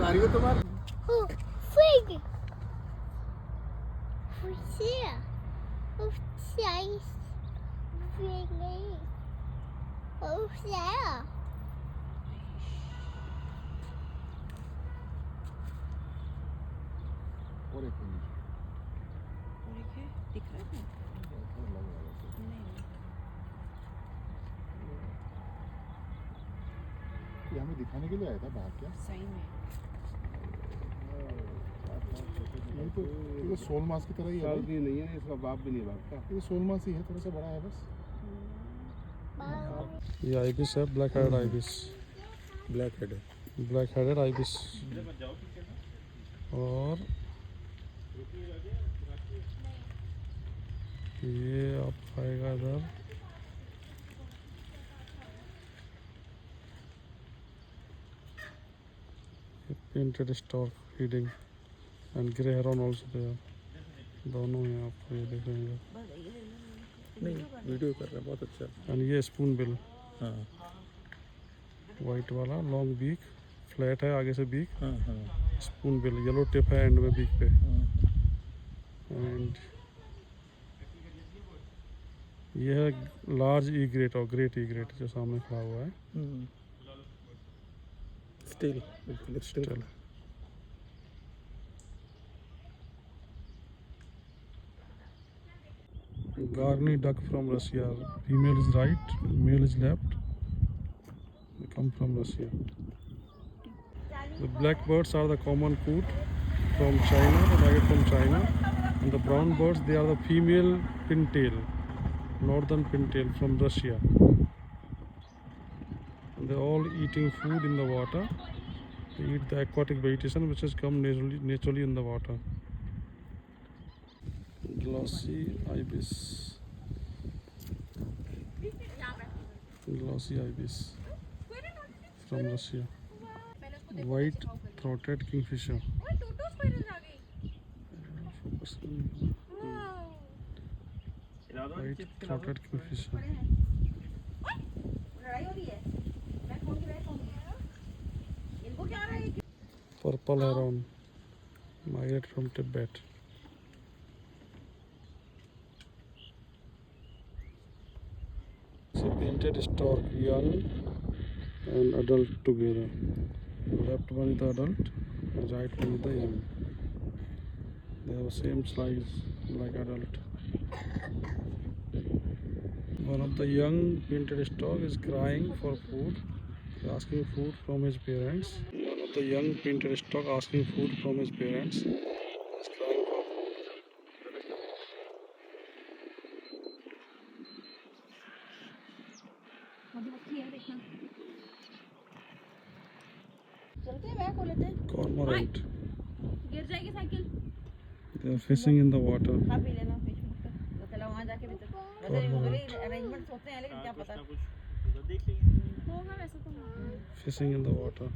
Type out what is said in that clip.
आ रही है तुम्हारी? Fig. Here. Of size. Fig. Of there. और एक मिनट। और एक है दिख रहा है ये हमें दिखाने के लिए आया था बाहर क्या? सही में ये सोल मास की तरह ही है। भी नहीं है, इसका बाप भी नहीं भागता। ये सोल मास ही है, थोड़ा सा बड़ा है बस। ये आइबिस है, black headed ibis. Black head है। Black headed ibis. और ये आप आएगा इधर painted stork feeding and grey heron also there. दोनों हैं, आपको ये देखेंगे। नहीं वीडियो कर रहा है, बहुत अच्छा। एंड ये स्पून बिल, हाँ वाइट वाला, लॉन्ग बीक, फ्लैट है आगे से बीक। हाँ हाँ स्पून बिल, येलो टिप है एंड में बीक पे। एंड ये है लार्ज ई ग्रेट और ग्रेट ई ग्रेट जो सामने खड़ा हुआ है। स्टिल बिल्कुल still. Garni duck from Russia. Female is right, male is left. They come from Russia. The black birds are the common coot from China, they migrate from China. And the brown birds, they are the female pintail, northern pintail from Russia. And they're all eating food in the water. They eat the aquatic vegetation which has come naturally in the water. Glossy ibis. Glossy ibis from Russia. White throated kingfisher. Focus. White throated kingfisher. Purple heron. Migrate from Tibet. Painted stork, young and adult together. Left one is the adult, right one is the young. They have the same size like adult. One of the young painted stork is crying for food, asking food from his parents. One of the young painted stork asking food from his parents. Is crying for food. Cormorant. गिर जाएगी cycle. They are fishing in the water. खा P लेना fish तो चला वहाँ जाके भीतर arrangement सोचते हैं लेकिन क्या पता होगा वैसे तो। Fishing in the water.